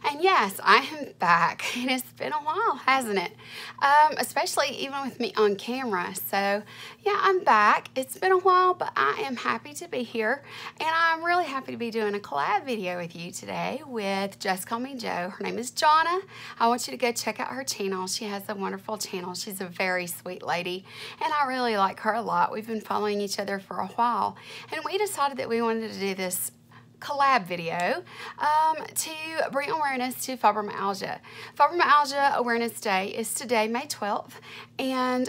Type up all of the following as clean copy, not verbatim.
And yes, I am back. It has been a while, hasn't it? Especially even with me on camera. So yeah, I'm back. It's been a while, but I am happy to be here. And I'm really happy to be doing a collab video with you today with Just Call Me Joe. Her name is Jonna. I want you to go check out her channel. She has a wonderful channel. She's a very sweet lady, and I really like her a lot. We've been following each other for a while, and we decided that we wanted to do this collab video to bring awareness to fibromyalgia. Fibromyalgia Awareness Day is today, May 12th, and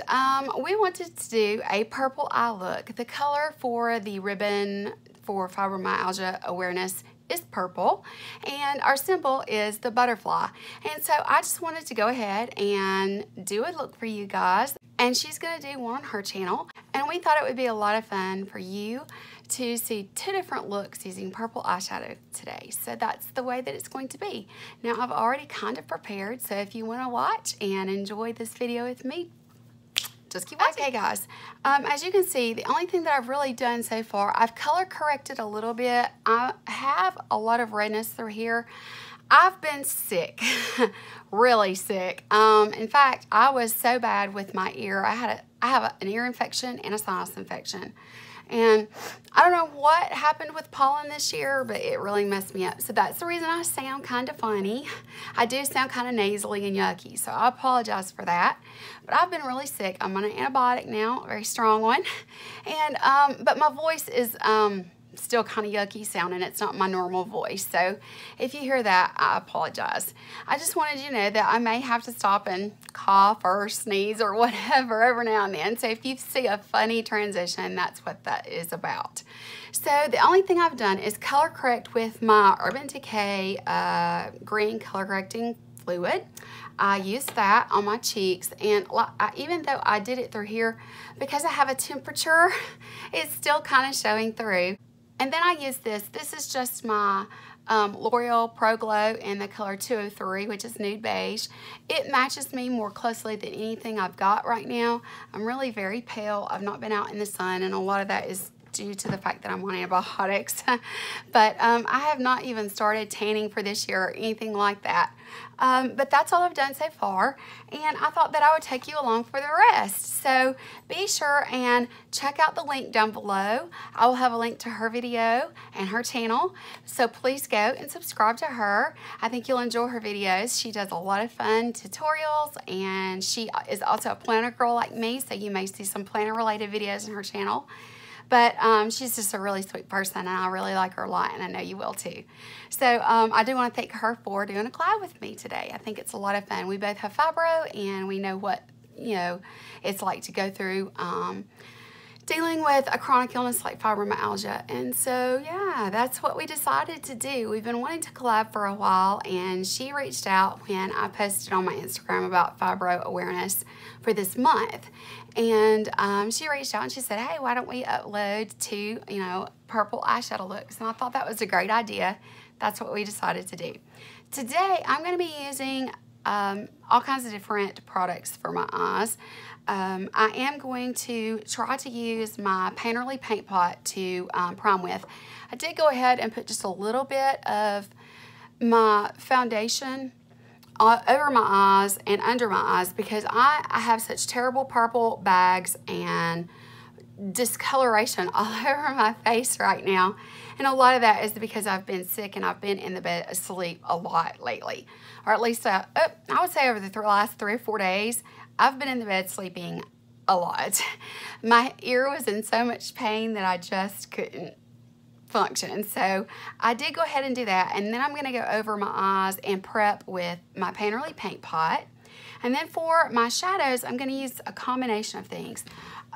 we wanted to do a purple eye look. The color for the ribbon for fibromyalgia awareness is purple, and our symbol is the butterfly. And so I just wanted to go ahead and do a look for you guys, and she's going to do one on her channel, and we thought it would be a lot of fun for you to see two different looks using purple eyeshadow today. So that's the way that it's going to be. Now I've already kind of prepared, so if you want to watch and enjoy this video with me, just keep watching. Okay guys, as you can see, the only thing that I've really done so far, I've color corrected a little bit. I have a lot of redness through here. I've been sick, really sick. In fact, I was so bad with my ear. I have an ear infection and a sinus infection. And I don't know what happened with pollen this year, but it really messed me up. So that's the reason I sound kind of funny. I do sound kind of nasally and yucky, so I apologize for that. But I've been really sick. I'm on an antibiotic now, a very strong one. And but my voice is still kind of yucky sounding. It's not my normal voice. So if you hear that, I apologize. I just wanted you to know that I may have to stop and cough or sneeze or whatever every now and then. So if you see a funny transition, that's what that is about. So the only thing I've done is color correct with my Urban Decay green color correcting fluid. I used that on my cheeks, and even though I did it through here, because I have a temperature, it's still kind of showing through. And then I use this. This is just my L'Oreal Pro Glow in the color 203, which is nude beige. It matches me more closely than anything I've got right now. I'm really very pale. I've not been out in the sun, and a lot of that is due to the fact that I'm on antibiotics. But I have not even started tanning for this year or anything like that. But that's all I've done so far, and I thought that I would take you along for the rest. So be sure and check out the link down below. I will have a link to her video and her channel, so please go and subscribe to her. I think you'll enjoy her videos. She does a lot of fun tutorials, and she is also a planner girl like me, so you may see some planner related videos on her channel. But she's just a really sweet person, and I really like her a lot, and I know you will too. So I do want to thank her for doing a collab with me today. I think it's a lot of fun. We both have fibro, and we know what, you know, it's like to go through dealing with a chronic illness like fibromyalgia. And so, yeah, that's what we decided to do. We've been wanting to collab for a while, and she reached out when I posted on my Instagram about fibro awareness for this month. And she reached out and she said, hey, why don't we upload 2, you know, purple eyeshadow looks? And I thought that was a great idea. That's what we decided to do. Today, I'm going to be using all kinds of different products for my eyes. I am going to try to use my Painterly paint pot to prime with. I did go ahead and put just a little bit of my foundation over my eyes and under my eyes, because I have such terrible purple bags and discoloration all over my face right now. And a lot of that is because I've been sick and I've been in the bed asleep a lot lately. Or at least, I would say over the last 3 or 4 days, I've been in the bed sleeping a lot. My ear was in so much pain that I just couldn't function. So I did go ahead and do that, and then I'm going to go over my eyes and prep with my Painterly paint pot. And then for my shadows, I'm going to use a combination of things.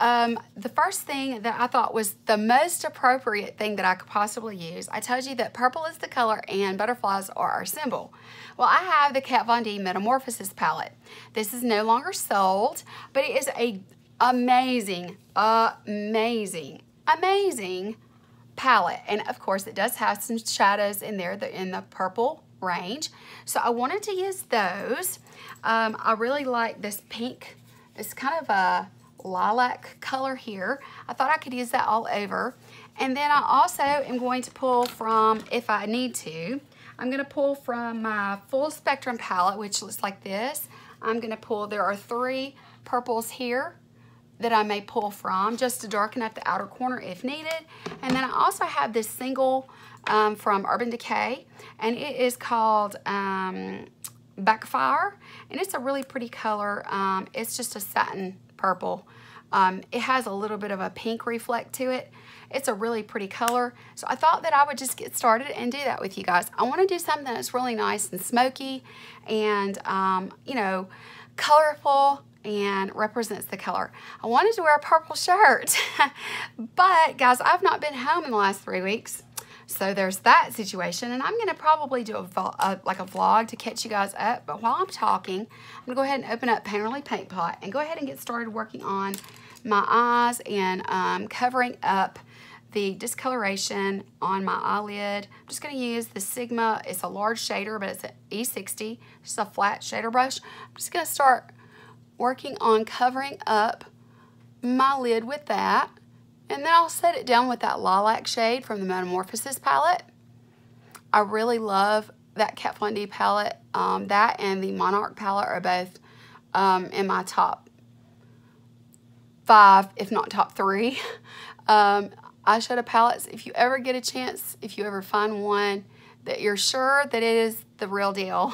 The first thing that I thought was the most appropriate thing that I could possibly use, I told you that purple is the color and butterflies are our symbol. Well, I have the Kat Von D Metamorphosis palette. This is no longer sold, but it is a amazing palette. And of course, it does have some shadows in there in the purple range. So I wanted to use those. I really like this pink. It's kind of a lilac color here. I thought I could use that all over. And then I also am going to pull from, if I need to, I'm going to pull from my full spectrum palette, which looks like this. I'm going to pull, there are 3 purples here that I may pull from just to darken up the outer corner if needed. And then I also have this single from Urban Decay, and it is called Backfire, and it's a really pretty color. It's just a satin purple. It has a little bit of a pink reflect to it. It's a really pretty color. So I thought that I would just get started and do that with you guys. I want to do something that's really nice and smoky and, you know, colorful and represents the color. I wanted to wear a purple shirt, but guys, I've not been home in the last 3 weeks. So there's that situation, and I'm going to probably do like a vlog to catch you guys up. But while I'm talking, I'm going to go ahead and open up Painterly Paint Pot and go ahead and get started working on my eyes and covering up the discoloration on my eyelid. I'm just going to use the Sigma. It's a large shader, but it's an E60, just a flat shader brush. I'm just going to start working on covering up my lid with that. And then I'll set it down with that lilac shade from the Metamorphosis palette. I really love that Kat Von D palette. That and the Monarch palette are both in my top 5, if not top 3. Eyeshadow palettes, if you ever get a chance, if you ever find one that you're sure that it is the real deal,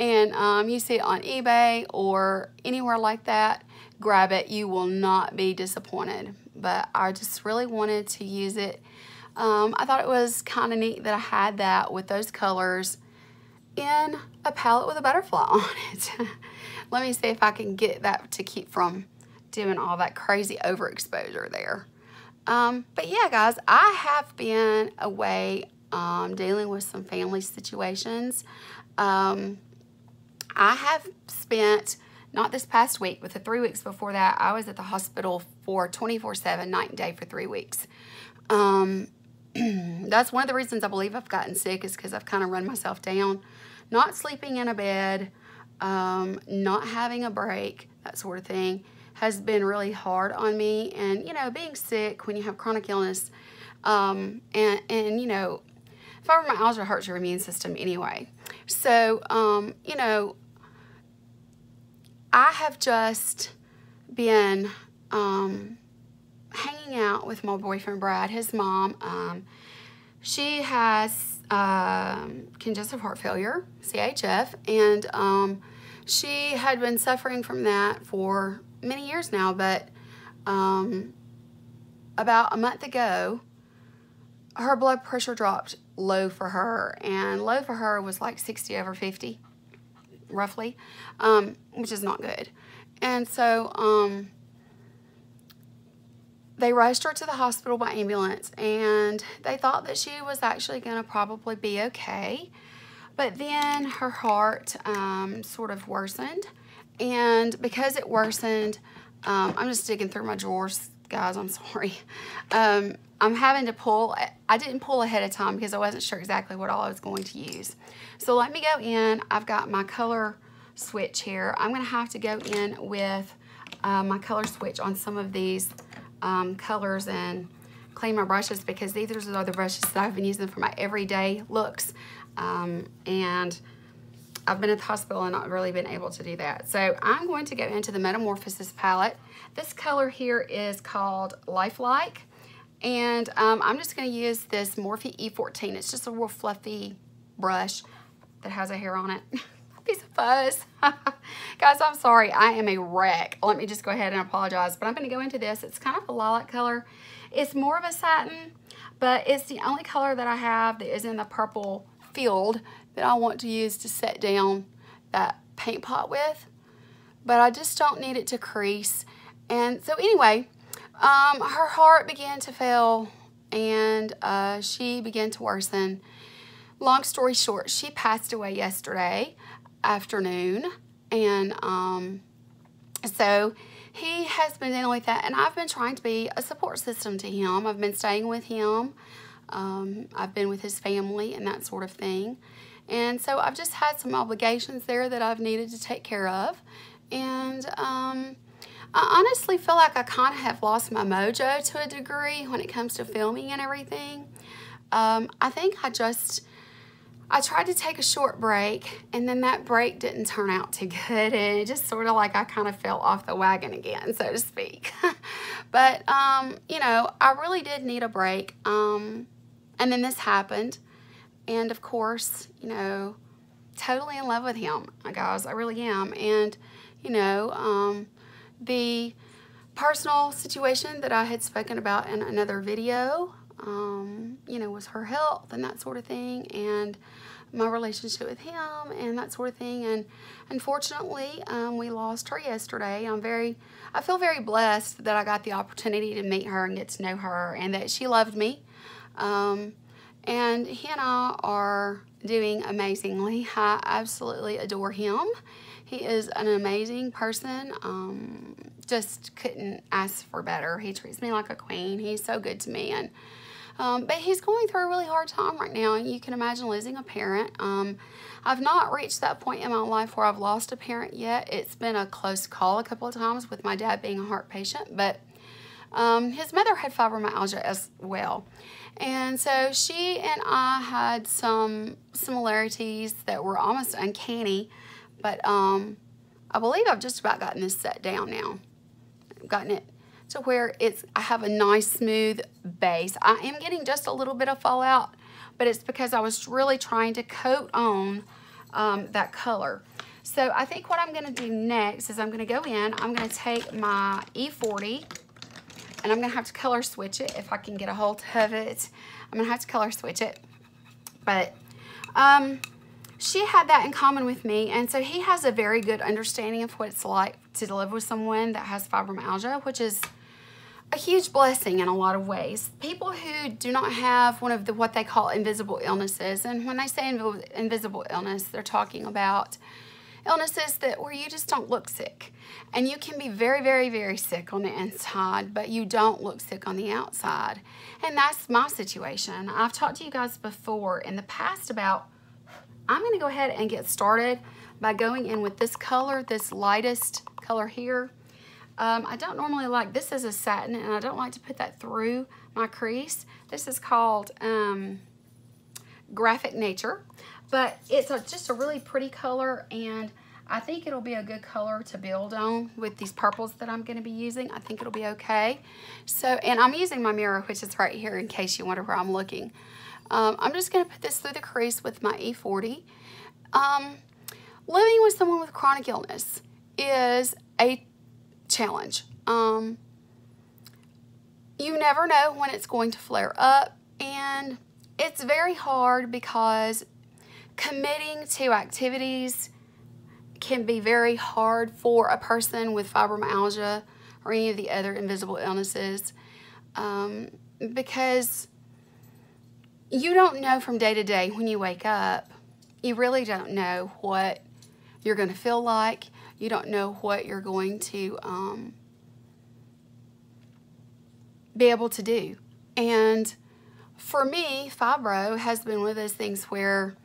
and you see it on eBay or anywhere like that, grab it. You will not be disappointed. But I just really wanted to use it. I thought it was kind of neat that I had that with those colors in a palette with a butterfly on it. Let me see if I can get that to keep from doing all that crazy overexposure there. But yeah, guys, I have been away dealing with some family situations. I have spent, not this past week, but the 3 weeks before that, I was at the hospital for 24/7, night and day for 3 weeks. That's one of the reasons I believe I've gotten sick, is because I've kind of run myself down. Not sleeping in a bed, not having a break, that sort of thing, has been really hard on me. And, you know, being sick when you have chronic illness, and you know, fibromyalgia hurts your immune system anyway. So, you know, I have just been hanging out with my boyfriend, Brad, his mom. She has congestive heart failure, CHF, and she had been suffering from that for many years now, but about a month ago, her blood pressure dropped low for her, and low for her was like 60/50, roughly, which is not good. And so they rushed her to the hospital by ambulance, and they thought that she was actually going to probably be okay. But then her heart sort of worsened, and because it worsened, I'm just digging through my drawers, guys, I'm sorry. I'm having to pull. I didn't pull ahead of time because I wasn't sure exactly what all I was going to use. So let me go in. I've got my color switch here. I'm going to have to go in with my color switch on some of these colors and clean my brushes, because these are the brushes that I've been using for my everyday looks. And I've been at the hospital and not really been able to do that. So I'm going to go into the Metamorphosis palette. This color here is called Lifelike. And I'm just going to use this Morphe E14. It's just a real fluffy brush that has a hair on it. Piece of fuzz. Guys, I'm sorry. I am a wreck. Let me just go ahead and apologize. But I'm going to go into this. It's kind of a lilac color. It's more of a satin, but it's the only color that I have that is in the purple field that I want to use to set down that paint pot with. But I just don't need it to crease. And so anyway, Her heart began to fail, and she began to worsen. Long story short, she passed away yesterday afternoon, and so he has been dealing with that, and I've been trying to be a support system to him. I've been staying with him. I've been with his family and that sort of thing. And so I've just had some obligations there that I've needed to take care of. And I honestly feel like I kind of have lost my mojo to a degree when it comes to filming and everything. I think I tried to take a short break, and then that break didn't turn out too good, and it just sort of like I kind of fell off the wagon again, so to speak. But, you know, I really did need a break, and then this happened, and of course, you know, totally in love with him, guys, I really am. And, you know, the personal situation that I had spoken about in another video, you know, was her health and that sort of thing, and my relationship with him and that sort of thing. And unfortunately, we lost her yesterday. I feel very blessed that I got the opportunity to meet her and get to know her, and that she loved me. And he and I are doing amazingly. I absolutely adore him. He is an amazing person. Just couldn't ask for better. He treats me like a queen. He's so good to me. And but he's going through a really hard time right now, and you can imagine losing a parent. I've not reached that point in my life where I've lost a parent yet. It's been a close call a couple of times with my dad being a heart patient, but his mother had fibromyalgia as well. And so she and I had some similarities that were almost uncanny, but I believe I've just about gotten this set down now. I've gotten it to where I have a nice smooth base. I am getting just a little bit of fallout, but it's because I was really trying to coat on that color. So I think what I'm gonna do next is I'm gonna go in, I'm gonna take my E40, and I'm gonna have to color switch it if I can get a hold of it. I'm gonna have to color switch it. But she had that in common with me, and so he has a very good understanding of what it's like to live with someone that has fibromyalgia, which is a huge blessing in a lot of ways. People who do not have one of what they call invisible illnesses, and when they say invisible illness, they're talking about illnesses where you just don't look sick. And you can be very, very, very sick on the inside, but you don't look sick on the outside. And that's my situation. I've talked to you guys before in the past about, I'm gonna go ahead and get started by going in with this color, this lightest color here. I don't normally like, this is a satin, and I don't like to put that through my crease. This is called Graphic Nature, but it's just a really pretty color, and I think it'll be a good color to build on with these purples that I'm gonna be using. I think it'll be okay. So, and I'm using my mirror, which is right here in case you wonder where I'm looking. I'm just gonna put this through the crease with my E40. Living with someone with chronic illness is a challenge. You never know when it's going to flare up, and it's very hard because committing to activities can be very hard for a person with fibromyalgia or any of the other invisible illnesses, because you don't know from day to day when you wake up. You really don't know what you're going to feel like. You don't know what you're going to be able to do. And for me, fibro has been one of those things where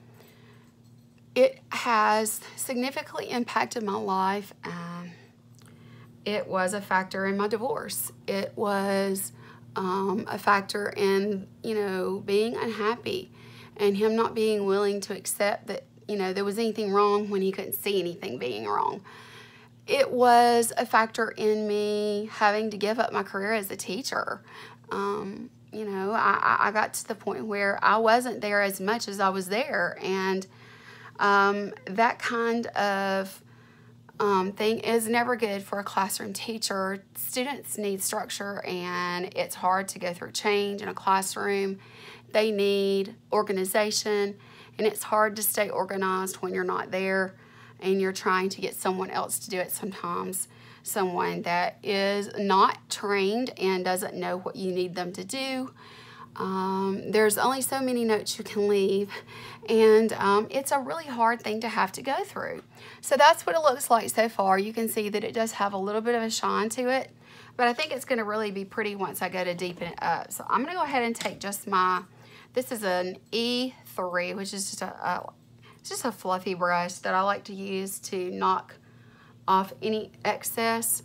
it has significantly impacted my life. It was a factor in my divorce. It was a factor in, you know, being unhappy and him not being willing to accept that, you know, there was anything wrong when he couldn't see anything being wrong. It was a factor in me having to give up my career as a teacher. You know, I got to the point where I wasn't there as much as I was there, and that kind of thing is never good for a classroom teacher. Students need structure, and it's hard to go through change in a classroom. They need organization, and it's hard to stay organized when you're not there and you're trying to get someone else to do it sometimes. someone that is not trained and doesn't know what you need them to do. There's only so many notes you can leave, and it's a really hard thing to have to go through. So that's what it looks like so far. You can see that it does have a little bit of a shine to it, but I think it's going to really be pretty once I go to deepen it up. So I'm going to go ahead and take just my, this is an E3, which is just a fluffy brush that I like to use to knock off any excess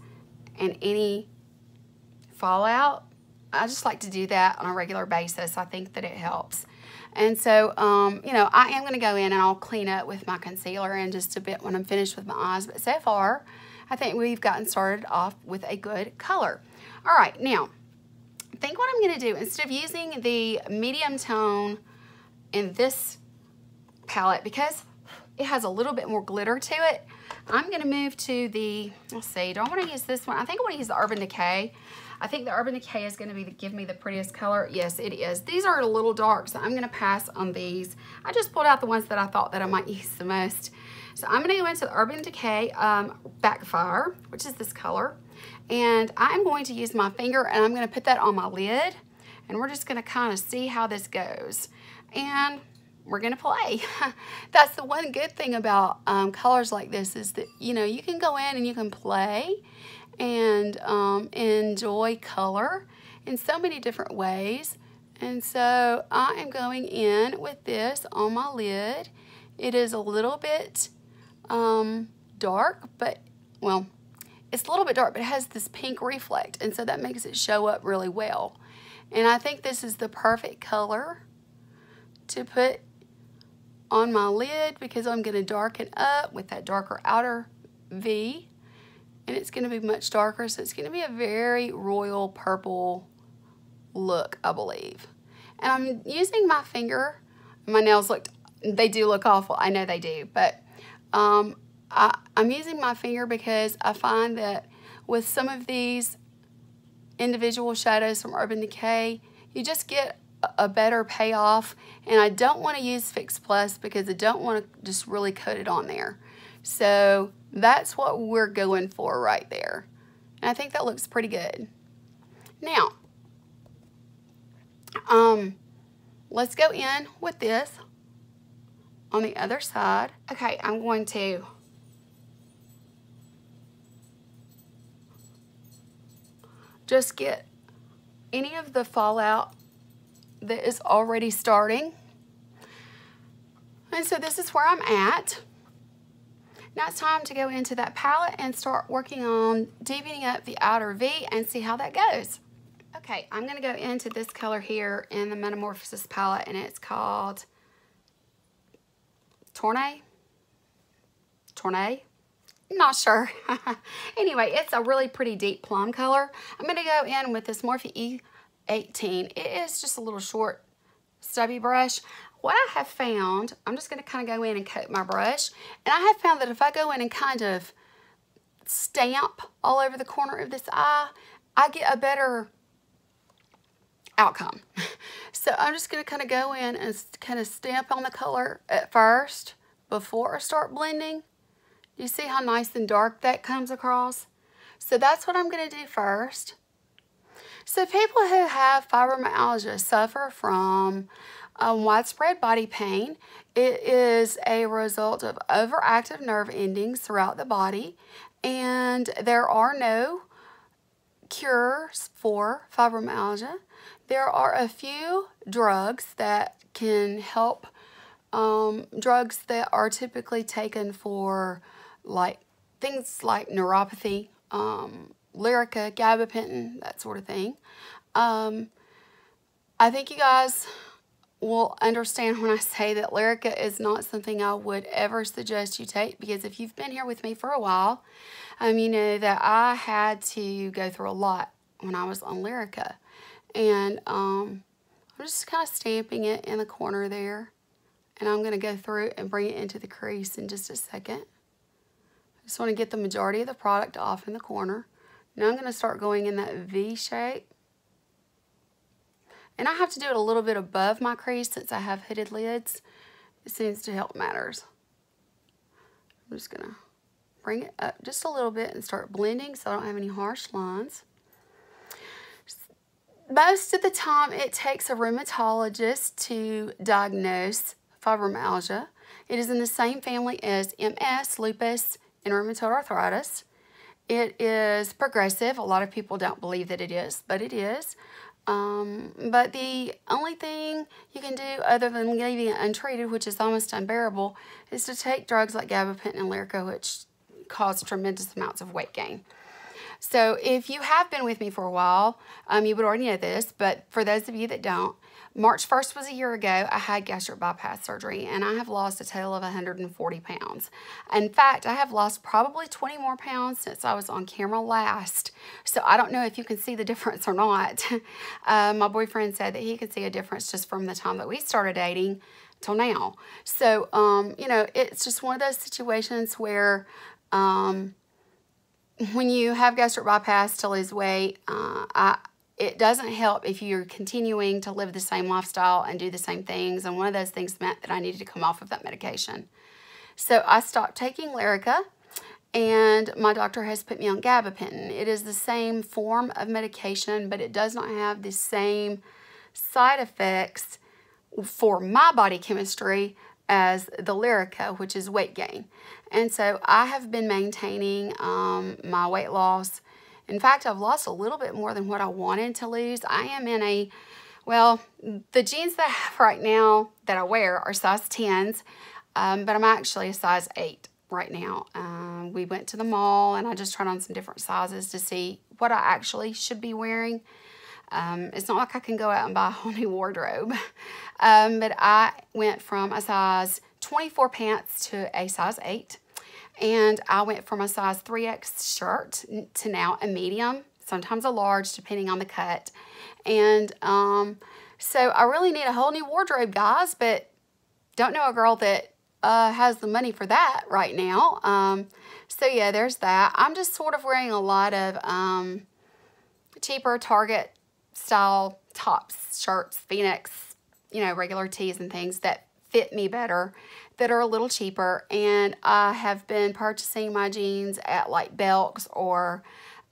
and any fallout. I just like to do that on a regular basis. I think that it helps. And so, you know, I am going to go in and I'll clean up with my concealer in just a bit when I'm finished with my eyes. But so far, I think we've gotten started off with a good color. All right, now, I think what I'm going to do, instead of using the medium tone in this palette, because it has a little bit more glitter to it, I'm going to move to the, let's see, do I want to use this one? I think I want to use the Urban Decay. I think the Urban Decay is going to give me the prettiest color. Yes, it is. These are a little dark, so I'm going to pass on these. I just pulled out the ones that I thought that I might use the most. So I'm going to go into the Urban Decay Backfire, which is this color. And I'm going to use my finger, and I'm going to put that on my lid. And we're just going to kind of see how this goes. And we're going to play. That's the one good thing about colors like this is that, you know, you can go in and you can play and enjoy color in so many different ways. And so I am going in with this on my lid. It is a little bit dark, but, well, it's a little bit dark, but it has this pink reflect, and so that makes it show up really well. And I think this is the perfect color to put on my lid because I'm going to darken up with that darker outer V. And it's going to be much darker, so it's going to be a very royal purple look, I believe. And I'm using my finger. My nails they do look awful. I know they do, but I'm using my finger because I find that with some of these individual shadows from Urban Decay, you just get a better payoff. And I don't want to use Fix Plus because I don't want to just really coat it on there. So that's what we're going for right there. And I think that looks pretty good. Now, let's go in with this on the other side. Okay, I'm going to just get any of the fallout that is already starting. And so this is where I'm at. Now it's time to go into that palette and start working on deepening up the outer V and see how that goes. Okay, I'm going to go into this color here in the Metamorphosis palette, and it's called Tornay? Not sure. Anyway, it's a really pretty deep plum color. I'm going to go in with this Morphe E18. It is just a little short, stubby brush. What I have found, I'm just going to kind of go in and coat my brush, and I have found that if I go in and kind of stamp all over the corner of this eye, I get a better outcome. So I'm just going to kind of go in and kind of stamp on the color at first before I start blending. You see how nice and dark that comes across? So that's what I'm going to do first. So people who have fibromyalgia suffer from widespread body pain. It is a result of overactive nerve endings throughout the body, and there are no cures for fibromyalgia. There are a few drugs that can help, drugs that are typically taken for things like neuropathy, Lyrica, gabapentin, that sort of thing. I think you guys will understand when I say that Lyrica is not something I would ever suggest you take, because if you've been here with me for a while, you know that I had to go through a lot when I was on Lyrica. And I'm just kind of stamping it in the corner there. And I'm going to go through and bring it into the crease in just a second. I just want to get the majority of the product off in the corner. Now I'm going to start going in that V shape. And I have to do it a little bit above my crease since I have hooded lids. It seems to help matters. I'm just going to bring it up just a little bit and start blending so I don't have any harsh lines. Most of the time, it takes a rheumatologist to diagnose fibromyalgia. It is in the same family as MS, lupus, and rheumatoid arthritis. It is progressive. A lot of people don't believe that it is, but it is. But the only thing you can do other than leaving it untreated, which is almost unbearable, is to take drugs like gabapentin and Lyrica, which cause tremendous amounts of weight gain. So if you have been with me for a while, you would already know this, but for those of you that don't, March 1st was a year ago, I had gastric bypass surgery, and I have lost a total of 140 pounds. In fact, I have lost probably 20 more pounds since I was on camera last. So I don't know if you can see the difference or not. My boyfriend said that he could see a difference just from the time that we started dating till now. So, you know, it's just one of those situations where when you have gastric bypass to lose weight, it doesn't help if you're continuing to live the same lifestyle and do the same things. And one of those things meant that I needed to come off of that medication. So I stopped taking Lyrica, and my doctor has put me on gabapentin. It is the same form of medication, but it does not have the same side effects for my body chemistry as the Lyrica, which is weight gain. And so I have been maintaining my weight loss. In fact, I've lost a little bit more than what I wanted to lose. I am in a, well, the jeans that I have right now that I wear are size 10s, but I'm actually a size 8 right now. We went to the mall, and I just tried on some different sizes to see what I actually should be wearing. It's not like I can go out and buy a whole new wardrobe, but I went from a size 24 pants to a size 8. And I went from a size 3X shirt to now a medium, sometimes a large, depending on the cut. And so I really need a whole new wardrobe, guys, but don't know a girl that has the money for that right now. So yeah, there's that. I'm just sort of wearing a lot of cheaper Target style tops, shirts, V-necks, you know, regular tees and things that fit me better, that are a little cheaper. And I have been purchasing my jeans at like Belk's or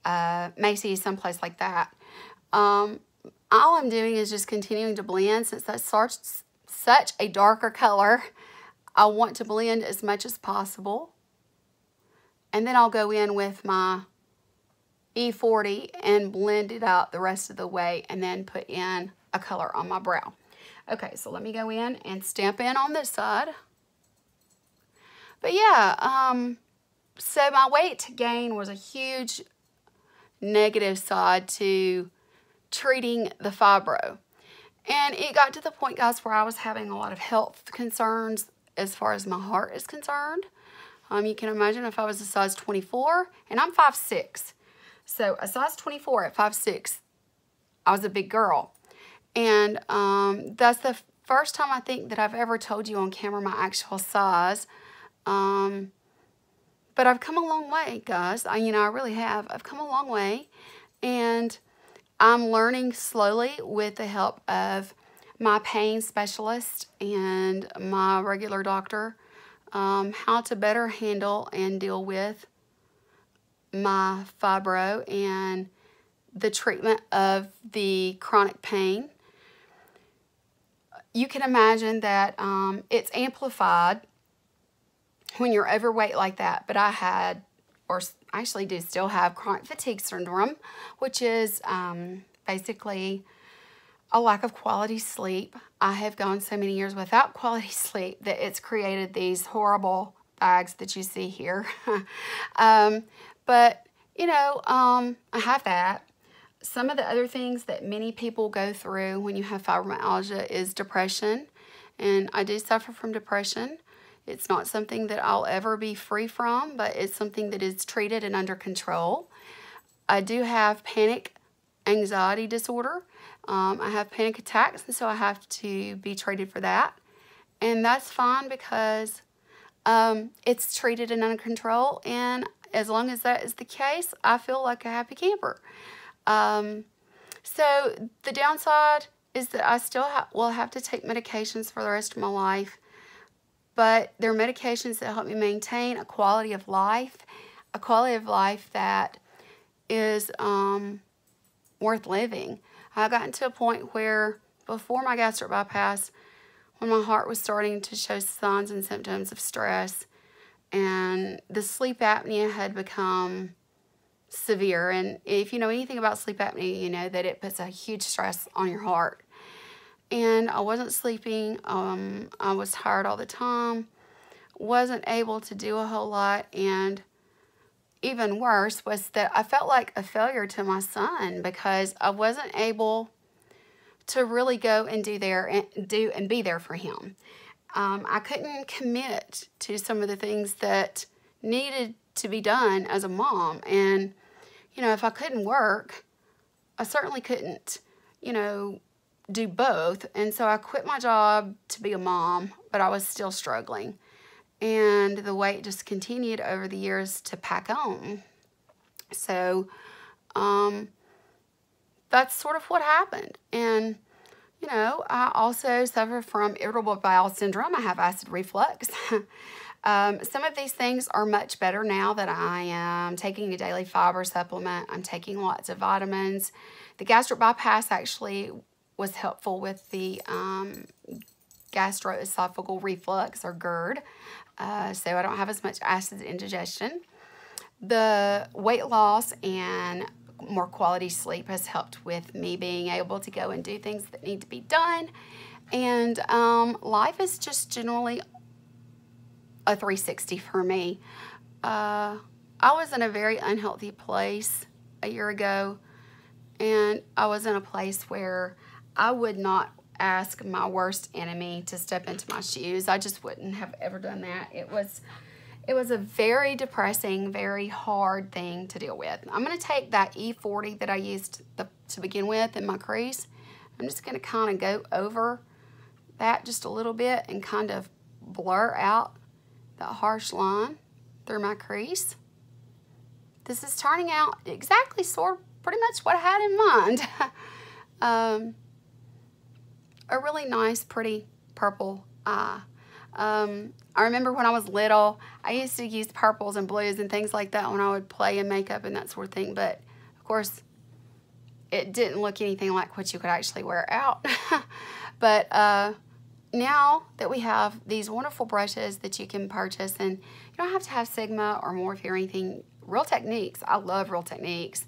Macy's, someplace like that. All I'm doing is just continuing to blend. Since that's such a darker color, I want to blend as much as possible. And then I'll go in with my E40 and blend it out the rest of the way, and then put in a color on my brow. Okay, so let me go in and stamp in on this side. But yeah, so my weight gain was a huge negative side to treating the fibro. And it got to the point, guys, where I was having a lot of health concerns as far as my heart is concerned. You can imagine if I was a size 24, and I'm 5'6". So a size 24 at 5'6", I was a big girl. And that's the first time I think that I've ever told you on camera my actual size. But I've come a long way, guys. I really have. I've come a long way. And I'm learning slowly with the help of my pain specialist and my regular doctor how to better handle and deal with my fibro and the treatment of the chronic pain. You can imagine that it's amplified when you're overweight like that. But I had, or actually do still have, chronic fatigue syndrome, which is basically a lack of quality sleep. I have gone so many years without quality sleep that it's created these horrible bags that you see here. But, I have that. Some of the other things that many people go through when you have fibromyalgia is depression. And I do suffer from depression. It's not something that I'll ever be free from, but it's something that is treated and under control. I do have panic anxiety disorder. I have panic attacks, and so I have to be treated for that. And that's fine because it's treated and under control, and as long as that is the case, I feel like a happy camper. So the downside is that I still will have to take medications for the rest of my life. but they're medications that help me maintain a quality of life that is worth living. I got to a point where before my gastric bypass, when my heart was starting to show signs and symptoms of stress, and the sleep apnea had become severe. And if you know anything about sleep apnea, you know that it puts a huge stress on your heart. And I wasn't sleeping. I was tired all the time. Wasn't able to do a whole lot. And even worse was that I felt like a failure to my son because I wasn't able to really go and be there for him. I couldn't commit to some of the things that needed to be done as a mom. And, you know, if I couldn't work, I certainly couldn't, you know, do both. And so I quit my job to be a mom, but I was still struggling. And the weight just continued over the years to pack on. So that's sort of what happened. And, you know, I also suffer from irritable bowel syndrome. I have acid reflux. Some of these things are much better now that I am taking a daily fiber supplement. I'm taking lots of vitamins. The gastric bypass actually was helpful with the gastroesophageal reflux, or GERD, so I don't have as much acid indigestion. The weight loss and more quality sleep has helped with me being able to go and do things that need to be done. And life is just generally a 360 for me. I was in a very unhealthy place a year ago, and I was in a place where I would not ask my worst enemy to step into my shoes. I just wouldn't have ever done that. It was a very depressing, very hard thing to deal with. I'm going to take that E40 that I used to begin with in my crease. I'm just going to kind of go over that just a little bit and kind of blur out that harsh line through my crease. This is turning out exactly pretty much what I had in mind. A really nice, pretty purple eye. I remember when I was little, I used to use purples and blues and things like that when I would play in makeup and that sort of thing. But, of course, it didn't look anything like what you could actually wear out. But now that we have these wonderful brushes that you can purchase, and you don't have to have Sigma or Morphe or anything. Real Techniques, I love Real Techniques.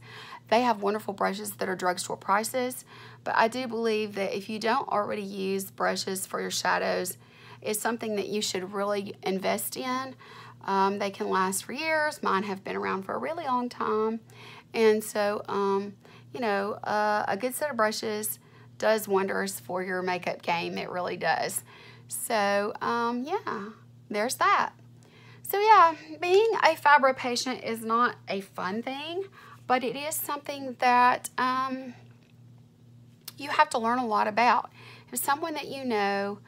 They have wonderful brushes that are drugstore prices. But I do believe that if you don't already use brushes for your shadows, it's something that you should really invest in. They can last for years. Mine have been around for a really long time. And so, you know, a good set of brushes does wonders for your makeup game. It really does. So, yeah, there's that. So, yeah, being a fibro patient is not a fun thing, but it is something that you have to learn a lot about. If someone that you know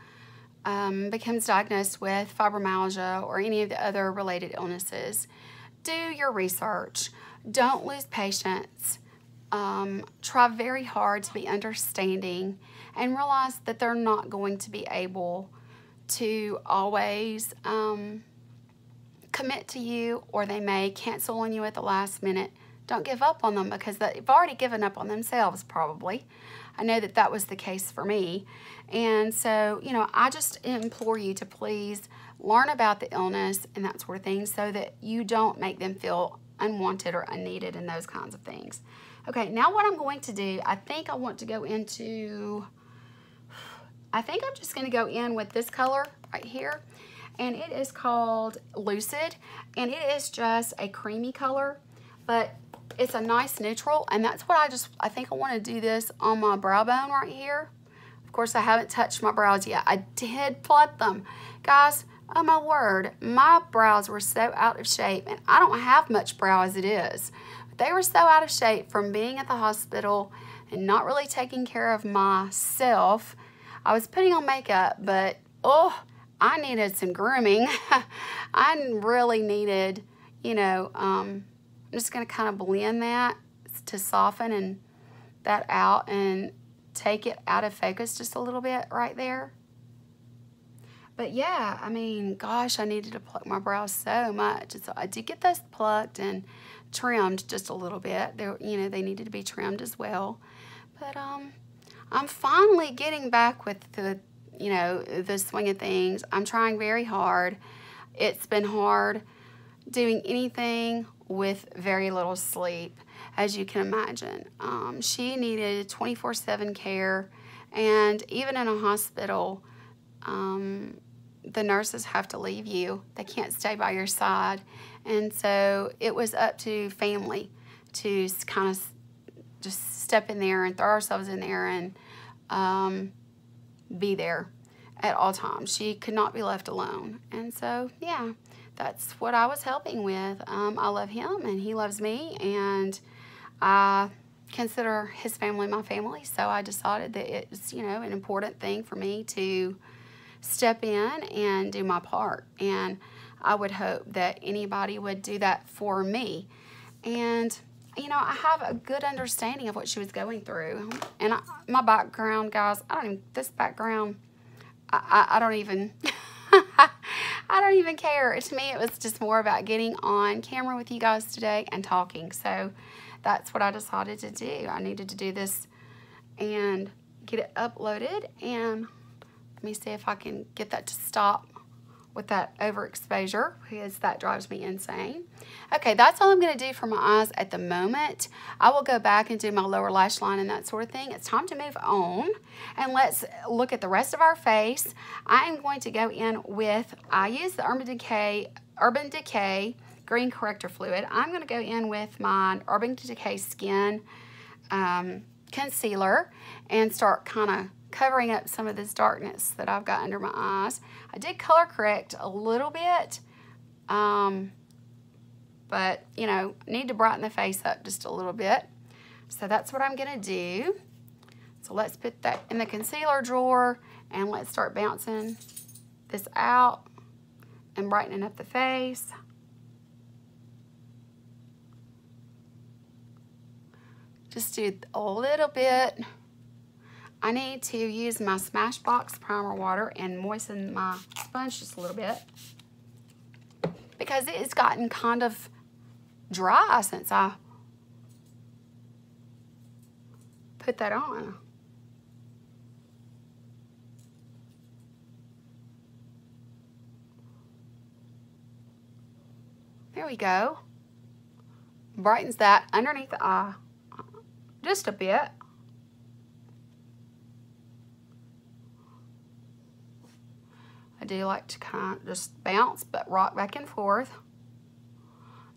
becomes diagnosed with fibromyalgia or any of the other related illnesses, do your research. Don't lose patience. Try very hard to be understanding and realize that they're not going to be able to always commit to you, or they may cancel on you at the last minute. Don't give up on them, because they've already given up on themselves probably. I know that that was the case for me. And so, you know, I just implore you to please learn about the illness and that sort of thing so that you don't make them feel unwanted or unneeded and those kinds of things. Okay, now what I'm going to do, I think I'm just going to go in with this color right here. And it is called Lucid. And it is just a creamy color, but it's a nice neutral. And that's what I think I want to do this on my brow bone right here. Of course, I haven't touched my brows yet. I did pluck them. Guys, oh my word, my brows were so out of shape. And I don't have much brow as it is. But they were so out of shape from being at the hospital and not really taking care of myself. I was putting on makeup, but oh, I needed some grooming. I really needed, you know, I'm just going to kind of blend that to soften that out and take it out of focus just a little bit right there. But yeah, I mean, gosh, I needed to pluck my brows so much. And so I did get those plucked and trimmed just a little bit. They, you know, they needed to be trimmed as well. But I'm finally getting back with the, you know, the swing of things. I'm trying very hard. It's been hard doing anything with very little sleep, as you can imagine. She needed 24/7 care, and even in a hospital, the nurses have to leave you. They can't stay by your side. And so it was up to family to kind of just step in there and throw ourselves in there and be there at all times. She could not be left alone. And so, yeah, that's what I was helping with. I love him and he loves me, and I consider his family my family. So I decided that it's, you know, an important thing for me to step in and do my part. And I would hope that anybody would do that for me. And, you know, I have a good understanding of what she was going through. And my background, guys, this background, I don't even, I don't even care. To me, it was just more about getting on camera with you guys today and talking. So that's what I decided to do. I needed to do this and get it uploaded. And let me see if I can get that to stop with that overexposure, because that drives me insane. Okay, that's all I'm going to do for my eyes at the moment. I will go back and do my lower lash line and that sort of thing. It's time to move on, and let's look at the rest of our face. I am going to go in with, I use the Urban Decay Green Corrector Fluid. I'm going to go in with my Urban Decay Skin Concealer and start kind of covering up some of this darkness that I've got under my eyes. I did color correct a little bit, but, you know, need to brighten the face up just a little bit. So that's what I'm going to do. So let's put that in the concealer drawer, and let's start bouncing this out and brightening up the face. Just do a little bit. I need to use my Smashbox primer water and moisten my sponge just a little bit, because it's gotten kind of dry since I put that on. There we go. Brightens that underneath the eye just a bit. I do like to kind of just bounce but rock back and forth.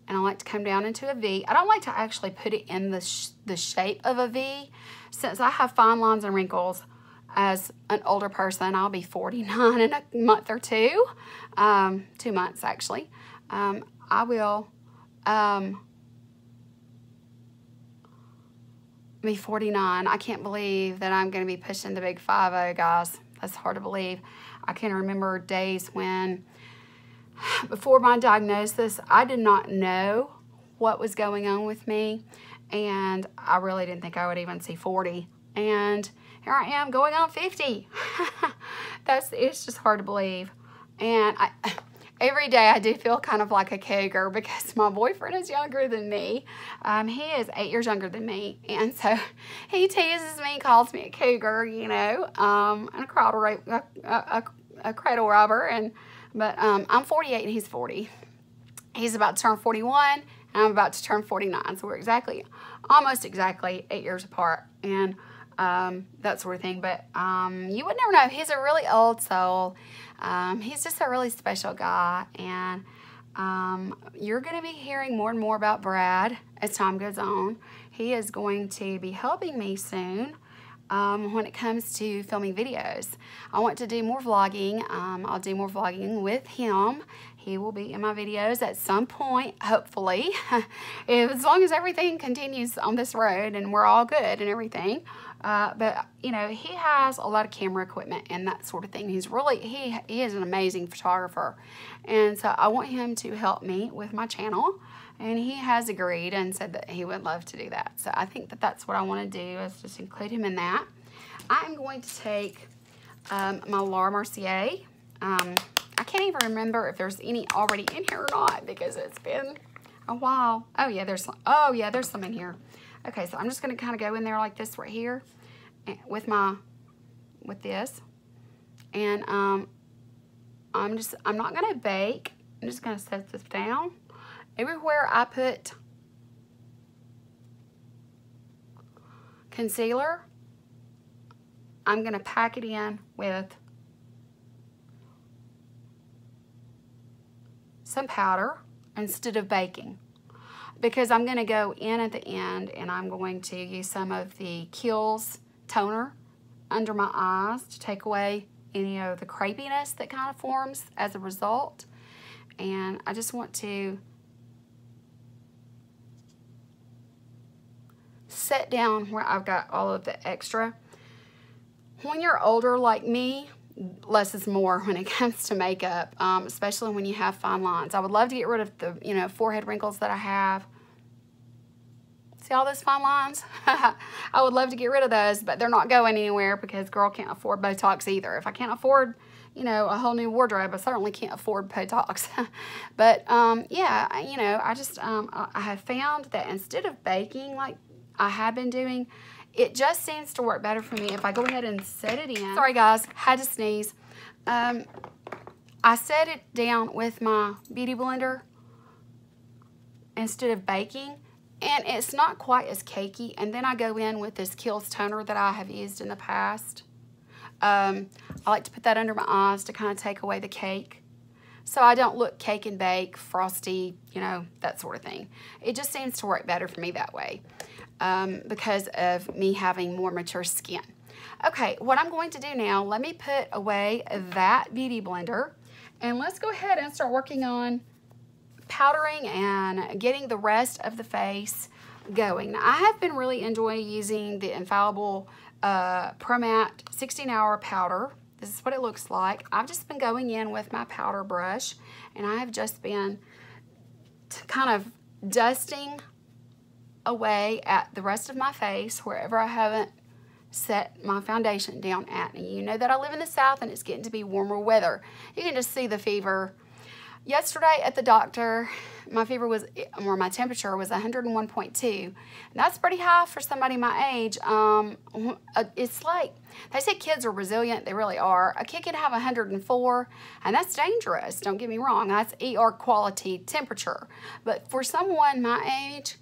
And I like to come down into a V. I don't like to actually put it in the shape of a V, since I have fine lines and wrinkles as an older person. I'll be 49 in a month or two. 2 months actually. I will be 49. I can't believe that I'm going to be pushing the big 50, guys. That's hard to believe. I can remember days when, before my diagnosis, I did not know what was going on with me, and I really didn't think I would even see 40. And here I am going on 50. It's just hard to believe. And every day I do feel kind of like a cougar, because my boyfriend is younger than me. He is 8 years younger than me, and so he teases me, calls me a cougar, you know, and a cradle robber. But I'm 48 and he's 40. He's about to turn 41 and I'm about to turn 49, so we're almost exactly 8 years apart, and that sort of thing. But you would never know. He's a really old soul. He's just a really special guy, and you're going to be hearing more and more about Brad as time goes on. He is going to be helping me soon when it comes to filming videos. I want to do more vlogging. I'll do more vlogging with him. He will be in my videos at some point, hopefully, as long as everything continues on this road and we're all good and everything. But, you know, he has a lot of camera equipment and that sort of thing. He is an amazing photographer. And so I want him to help me with my channel. And he has agreed and said that he would love to do that. So I think that that's what I want to do, is just include him in that. I'm going to take my Laura Mercier I can't even remember if there's any already in here or not because it's been a while. Oh yeah, there's some in here. Okay, so I'm just gonna kind of go in there like this right here with this. And I'm not gonna bake. I'm just gonna set this down. Everywhere I put concealer, I'm gonna pack it in with some powder instead of baking, because I'm going to go in at the end and I'm going to use some of the Kiehl's toner under my eyes to take away any of the crepiness that kind of forms as a result. And I just want to set down where I've got all of the extra. When you're older like me, less is more when it comes to makeup, especially when you have fine lines. I would love to get rid of the, you know, forehead wrinkles that I have. See all those fine lines? I would love to get rid of those, but they're not going anywhere because girl can't afford Botox either. If I can't afford, you know, a whole new wardrobe, I certainly can't afford Botox. But yeah, you know, I have found that instead of baking like I have been doing, it just seems to work better for me if I go ahead and set it in. Sorry guys, had to sneeze. I set it down with my Beauty Blender instead of baking, and it's not quite as cakey. And then I go in with this Kiehl's toner that I have used in the past. I like to put that under my eyes to kind of take away the cake, so I don't look cake and bake, frosty, you know, that sort of thing. It just seems to work better for me that way. Because of me having more mature skin. Okay, what I'm going to do now, let me put away that Beauty Blender, and let's go ahead and start working on powdering and getting the rest of the face going. Now, I have been really enjoying using the Infallible Pro Matte 16-hour powder. This is what it looks like. I've just been going in with my powder brush, and I have just been kind of dusting away at the rest of my face wherever I haven't set my foundation down at. And you know that I live in the South and it's getting to be warmer weather. You can just see the fever. Yesterday at the doctor, my temperature was 101.2. And that's pretty high for somebody my age. It's like, they say kids are resilient. They really are. A kid can have 104, and that's dangerous. Don't get me wrong. That's ER quality temperature. But for someone my age,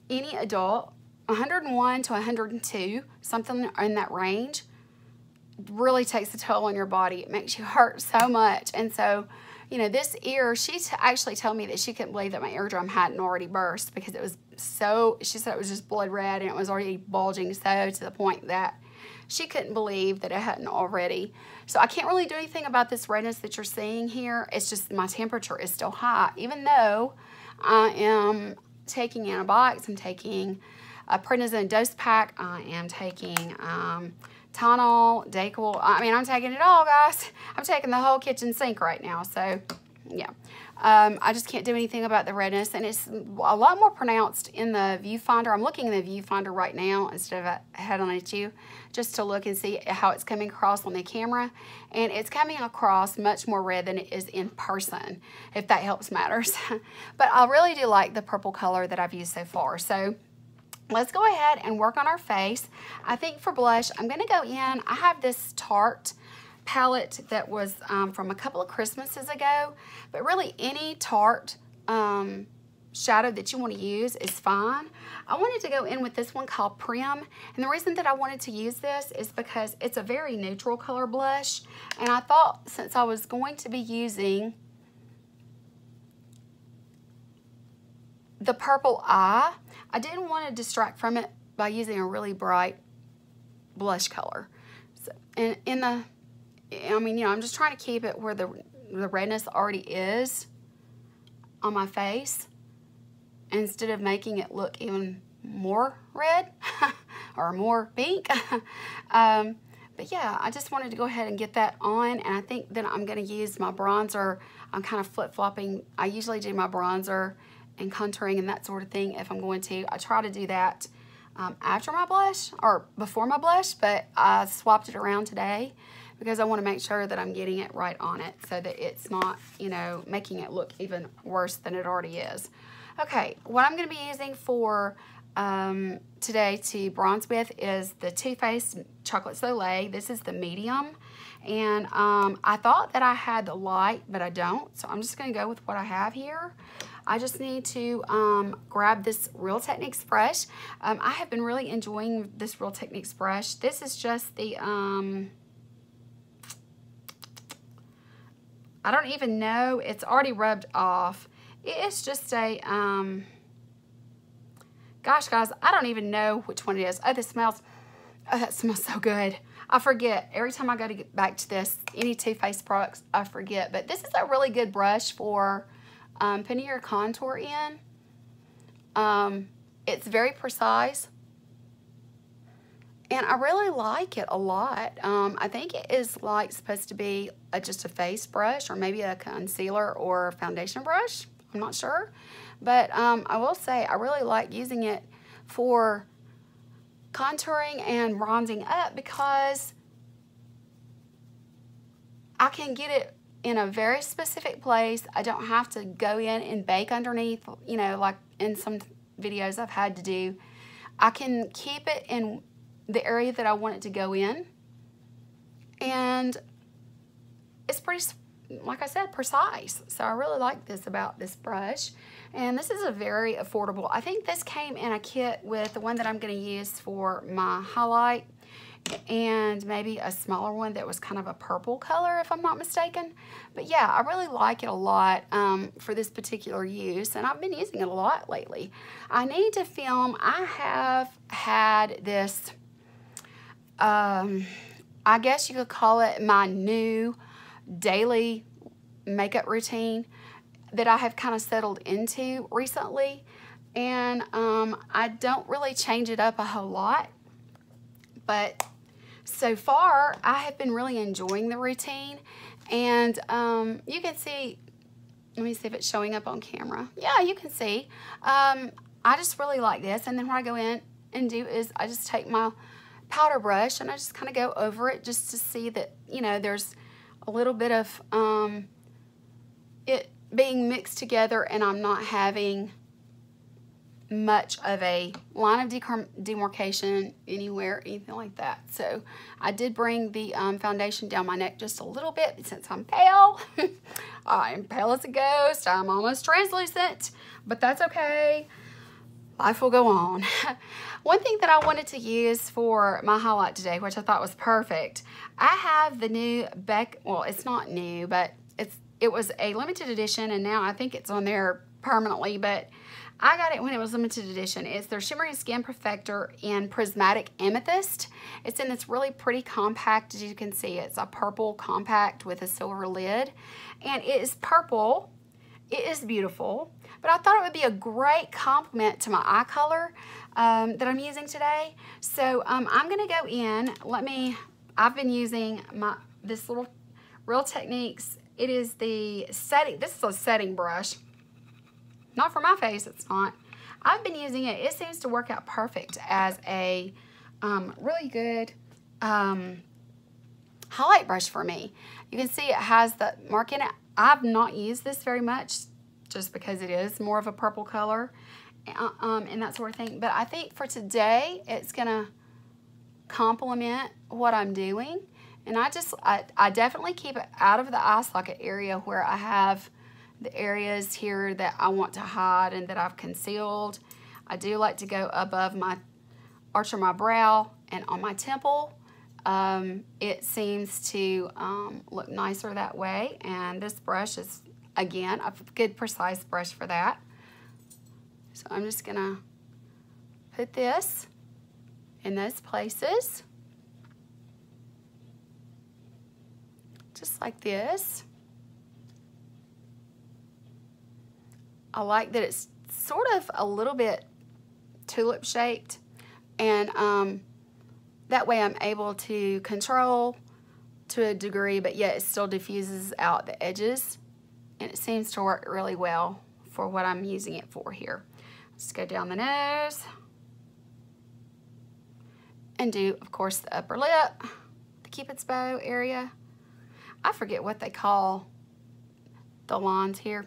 any adult, 101 to 102, something in that range, really takes a toll on your body. It makes you hurt so much. And so, you know, this ear, she actually told me that she couldn't believe that my eardrum hadn't already burst because it was so, she said it was just blood red and it was already bulging so to the point that she couldn't believe that it hadn't already. So I can't really do anything about this redness that you're seeing here. It's just my temperature is still high, even though I am taking antibiotics. I'm taking a prednisone dose pack. I am taking Tylenol, Dayquil. I mean, I'm taking it all, guys. I'm taking the whole kitchen sink right now. So, yeah. I just can't do anything about the redness, and it's a lot more pronounced in the viewfinder. I'm looking in the viewfinder right now instead of head on at you, just to look and see how it's coming across on the camera, and it's coming across much more red than it is in person, if that helps matters. But I really do like the purple color that I've used so far. So let's go ahead and work on our face. I think for blush, I'm going to go in. I have this Tarte palette that was from a couple of Christmases ago, but really any Tarte shadow that you want to use is fine. I wanted to go in with this one called Prim, and the reason that I wanted to use this is because it's a very neutral color blush, and I thought since I was going to be using the purple eye, I didn't want to distract from it by using a really bright blush color. So, and in the, I mean, you know, I'm just trying to keep it where the redness already is on my face instead of making it look even more red or more pink. But yeah, I just wanted to go ahead and get that on, and I think then I'm going to use my bronzer. I'm kind of flip-flopping. I usually do my bronzer and contouring and that sort of thing if I'm going to. I try to do that after my blush or before my blush, but I swapped it around today because I want to make sure that I'm getting it right on it so that it's not, you know, making it look even worse than it already is. Okay, what I'm going to be using for today to bronze with is the Too Faced Chocolate Soleil. This is the medium, and I thought that I had the light, but I don't, so I'm just going to go with what I have here. I just need to grab this Real Techniques brush. I have been really enjoying this Real Techniques brush. This is just the, I don't even know, it's already rubbed off. It is just a, gosh guys, I don't even know which one it is. Oh, this smells, oh, that smells so good. I forget. Every time I go to get back to this, any Too Faced products, I forget. But this is a really good brush for putting your contour in. It's very precise. And I really like it a lot. I think it is like supposed to be just a face brush or maybe a concealer or foundation brush. I'm not sure. But I will say I really like using it for contouring and bronzing up because I can get it in a very specific place. I don't have to go in and bake underneath, you know, like in some videos I've had to do. I can keep it in the area that I want it to go in, and it's pretty, like I said, precise. So I really like this about this brush, and this is a very affordable. I think this came in a kit with the one that I'm going to use for my highlight, and maybe a smaller one that was kind of a purple color, if I'm not mistaken. But yeah, I really like it a lot for this particular use, and I've been using it a lot lately. I need to film. I have had this, I guess you could call it my new daily makeup routine that I have kind of settled into recently, and I don't really change it up a whole lot, but so far I have been really enjoying the routine. And you can see, let me see if it's showing up on camera. Yeah, you can see. I just really like this, and then what I go in and do is I just take my powder brush and I just kind of go over it just to see that, you know, there's a little bit of it being mixed together, and I'm not having much of a line of demarcation anywhere, anything like that. So I did bring the foundation down my neck just a little bit since I'm pale. I'm pale as a ghost. I'm almost translucent, but that's okay. Life will go on. One thing that I wanted to use for my highlight today, which I thought was perfect, I have the new well, it's not new, but it was a limited edition, and now I think it's on there permanently, but I got it when it was limited edition. It's their Shimmering Skin Perfector in Prismatic Amethyst. It's in this really pretty compact, as you can see. It's a purple compact with a silver lid, and it is purple. It is beautiful, but I thought it would be a great complement to my eye color that I'm using today. So I'm gonna go in, I've been using this little Real Techniques. It is the setting, this is a setting brush. Not for my face, it's not. I've been using it. It seems to work out perfect as a really good highlight brush for me. You can see it has the mark in it. I've not used this very much just because it is more of a purple color and that sort of thing. But I think for today, it's gonna complement what I'm doing. And I definitely keep it out of the eye socket area where I have the areas here that I want to hide and that I've concealed. I do like to go above my arch of my brow and on my temple. It seems to look nicer that way, and this brush is, again, a good precise brush for that. So I'm just gonna put this in those places, just like this. I like that it's sort of a little bit tulip shaped, and that way I'm able to control to a degree, but yet it still diffuses out the edges, and it seems to work really well for what I'm using it for here. Let's go down the nose and do, of course, the upper lip, the Cupid's bow area. I forget what they call the lines here.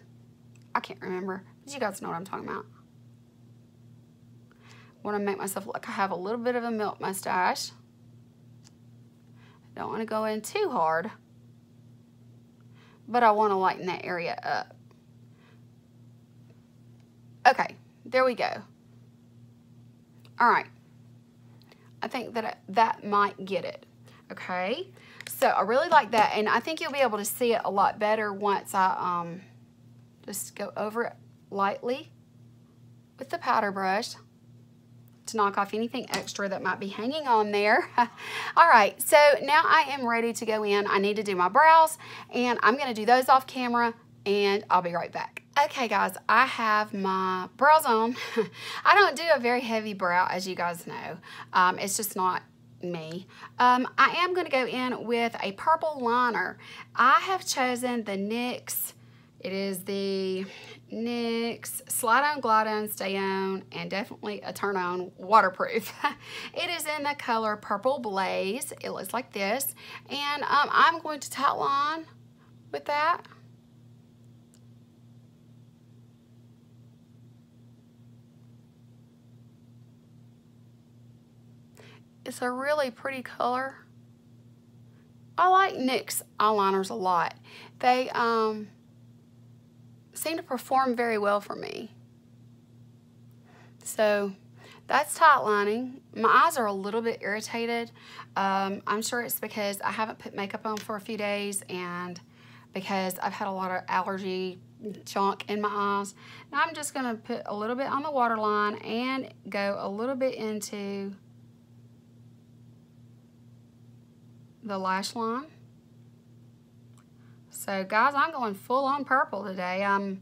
I can't remember, but you guys know what I'm talking about. Want to make myself look like I have a little bit of a milk mustache. Don't want to go in too hard, but I want to lighten that area up. Okay, there we go. All right, I think that might get it. Okay, so I really like that, and I think you'll be able to see it a lot better once I just go over it lightly with the powder brush to knock off anything extra that might be hanging on there. All right, so now I am ready to go in. I need to do my brows, and I'm gonna do those off camera, and I'll be right back. Okay guys, I have my brows on. I don't do a very heavy brow, as you guys know. It's just not me. I am gonna go in with a purple liner. I have chosen the NYX. It is the NYX Slide On, Glide On, Stay On, and definitely a Turn On waterproof. It is in the color Purple Blaze. It looks like this. And I'm going to outline with that. It's a really pretty color. I like NYX eyeliners a lot. They seem to perform very well for me. So that's tight lining. My eyes are a little bit irritated. I'm sure it's because I haven't put makeup on for a few days and because I've had a lot of allergy junk in my eyes. Now I'm just gonna put a little bit on the waterline and go a little bit into the lash line. So guys, I'm going full on purple today. I'm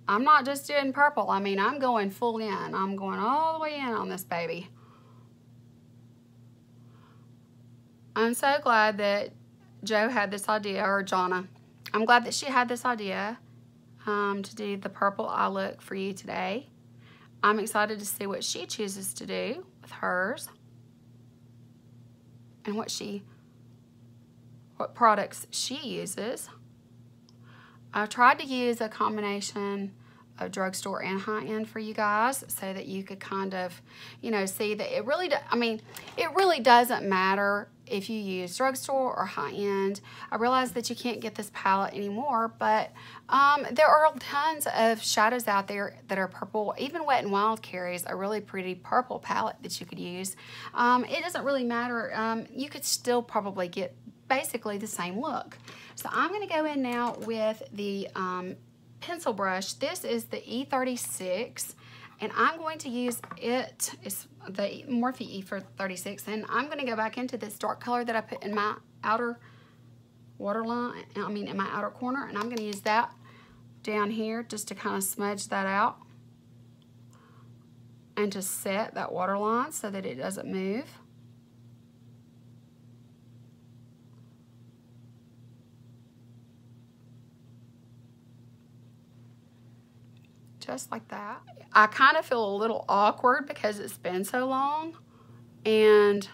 not just doing purple. I mean, I'm going full in. I'm going all the way in on this baby. I'm so glad that Joe had this idea, or Jonna. I'm glad that she had this idea to do the purple eye look for you today. I'm excited to see what she chooses to do with hers and what products she uses. I've tried to use a combination of drugstore and high-end for you guys so that you could kind of, you know, see that it really, it really doesn't matter if you use drugstore or high-end. I realize that you can't get this palette anymore, but there are tons of shadows out there that are purple. Even Wet n Wild carries a really pretty purple palette that you could use. It doesn't really matter. You could still probably get basically the same look. So I'm going to go in now with the pencil brush. This is the E36, and I'm going to use it. It's the Morphe E36, and I'm going to go back into this dark color that I put in my outer waterline, in my outer corner, and I'm going to use that down here just to kind of smudge that out and to set that waterline so that it doesn't move. Just like that. I kind of feel a little awkward because it's been so long, and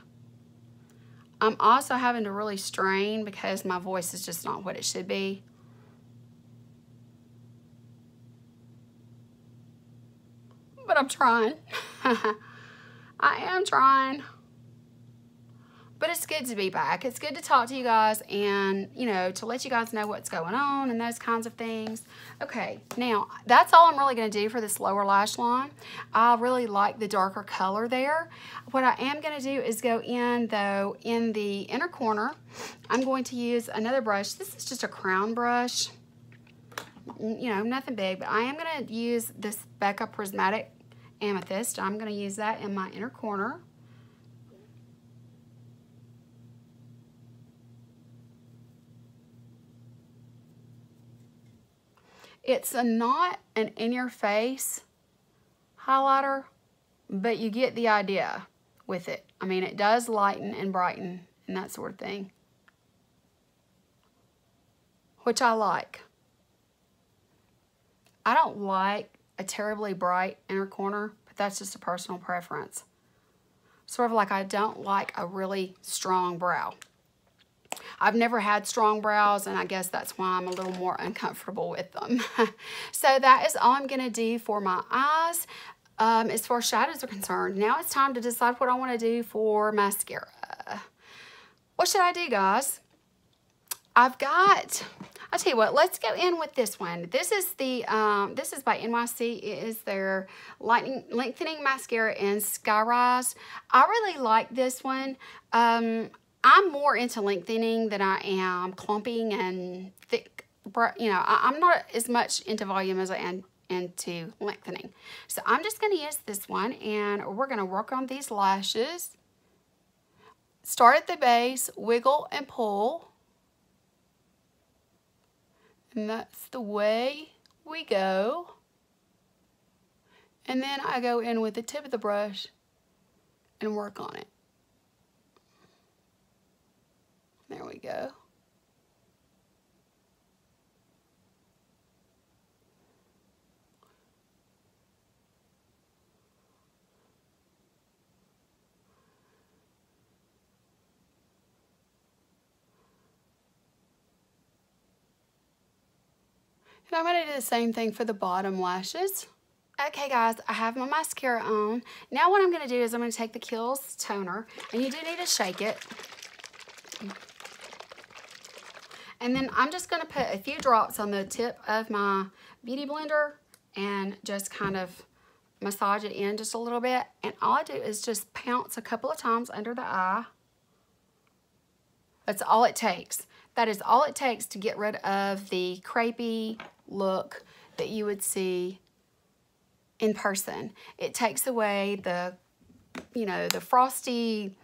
I'm also having to really strain because my voice is just not what it should be. But I'm trying. I am trying. But it's good to be back. It's good to talk to you guys and, you know, to let you guys know what's going on and those kinds of things. Okay, now that's all I'm really going to do for this lower lash line. I really like the darker color there. What I am going to do is go in, though, in the inner corner. I'm going to use another brush. This is just a crown brush. You know, nothing big, but I am going to use this Becca Prismatic Amethyst. I'm going to use that in my inner corner. It's not an in-your-face highlighter, but you get the idea with it. I mean, it does lighten and brighten and that sort of thing, which I like. I don't like a terribly bright inner corner, but that's just a personal preference. Sort of like I don't like a really strong brow. I've never had strong brows, and I guess that's why I'm a little more uncomfortable with them. So that is all I'm going to do for my eyes. As far as shadows are concerned, now it's time to decide what I want to do for mascara. What should I do, guys? I'll tell you what, let's go in with this one. This is the, this is by NYC. It is their lengthening mascara in Sky Rise. I really like this one. I'm more into lengthening than I am clumping and thick, you know, I'm not as much into volume as I am into lengthening. So I'm just going to use this one, and we're going to work on these lashes. Start at the base, wiggle and pull. And that's the way we go. And then I go in with the tip of the brush and work on it. There we go. And I'm going to do the same thing for the bottom lashes. Okay, guys, I have my mascara on. Now what I'm going to do is I'm going to take the Kiehl's toner, and you do need to shake it. And then I'm just going to put a few drops on the tip of my beauty blender and just kind of massage it in just a little bit. And all I do is just pounce a couple of times under the eye. That's all it takes. That is all it takes to get rid of the crepey look that you would see in person. It takes away the, you know, the frosty,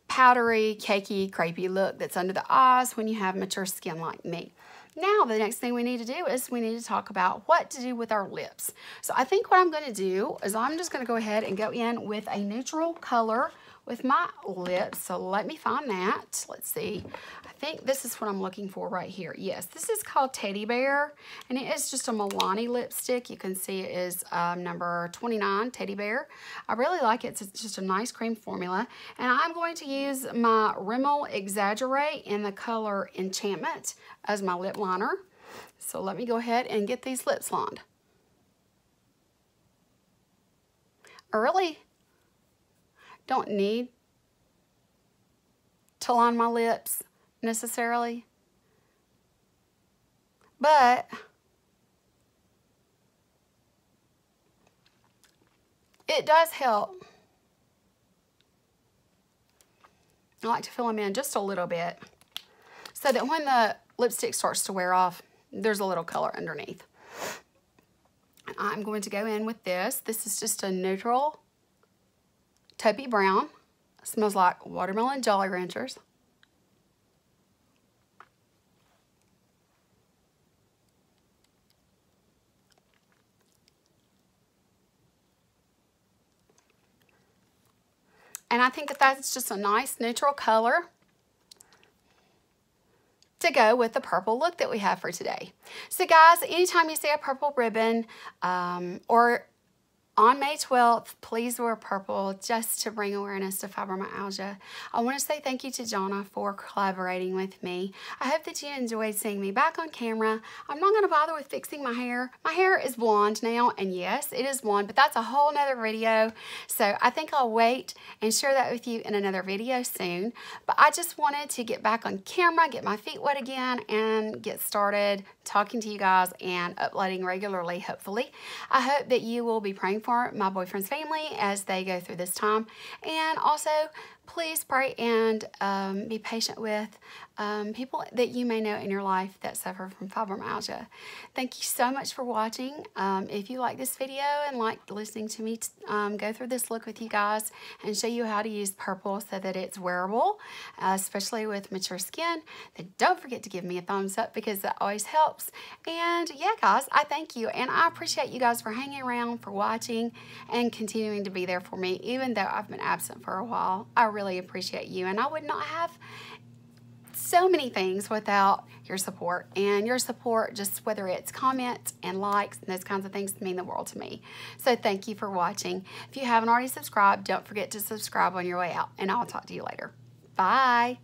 powdery, cakey, crepey look that's under the eyes when you have mature skin like me. Now, the next thing we need to do is we need to talk about what to do with our lips. So I think what I'm going to do is I'm just going to go ahead and go in with a neutral color with my lips. So let me find that. Let's see. I think this is what I'm looking for right here. Yes, this is called Teddy Bear, and it is just a Milani lipstick. You can see it is number 29, Teddy Bear. I really like it. It's just a nice cream formula. And I'm going to use my Rimmel Exaggerate in the color Enchantment as my lip liner. So let me go ahead and get these lips lined. I really don't need to line my lips necessarily, but it does help. I like to fill them in just a little bit so that when the lipstick starts to wear off, there's a little color underneath. And I'm going to go in with this. This is just a neutral taupey brown. It smells like watermelon Jolly Ranchers. And I think that that's just a nice neutral color to go with the purple look that we have for today. So guys, anytime you see a purple ribbon or on May 12th, please wear purple just to bring awareness to fibromyalgia. I want to say thank you to Jonna for collaborating with me. I hope that you enjoyed seeing me back on camera. I'm not going to bother with fixing my hair. My hair is blonde now, and yes, it is blonde, but that's a whole nother video. So I think I'll wait and share that with you in another video soon. But I just wanted to get back on camera, get my feet wet again, and get started talking to you guys and uploading regularly, hopefully. I hope that you will be praying for my boyfriend's family as they go through this time. And also, please pray and be patient with people that you may know in your life that suffer from fibromyalgia. Thank you so much for watching. If you like this video and like listening to me go through this look with you guys and show you how to use purple so that it's wearable, especially with mature skin, then don't forget to give me a thumbs up because that always helps. And yeah, guys, I thank you, and I appreciate you guys for hanging around, for watching, and continuing to be there for me, even though I've been absent for a while. I really appreciate you, and I would not have so many things without your support. And your support, just whether it's comments and likes and those kinds of things, mean the world to me. So thank you for watching. If you haven't already subscribed, don't forget to subscribe on your way out, and I'll talk to you later. Bye.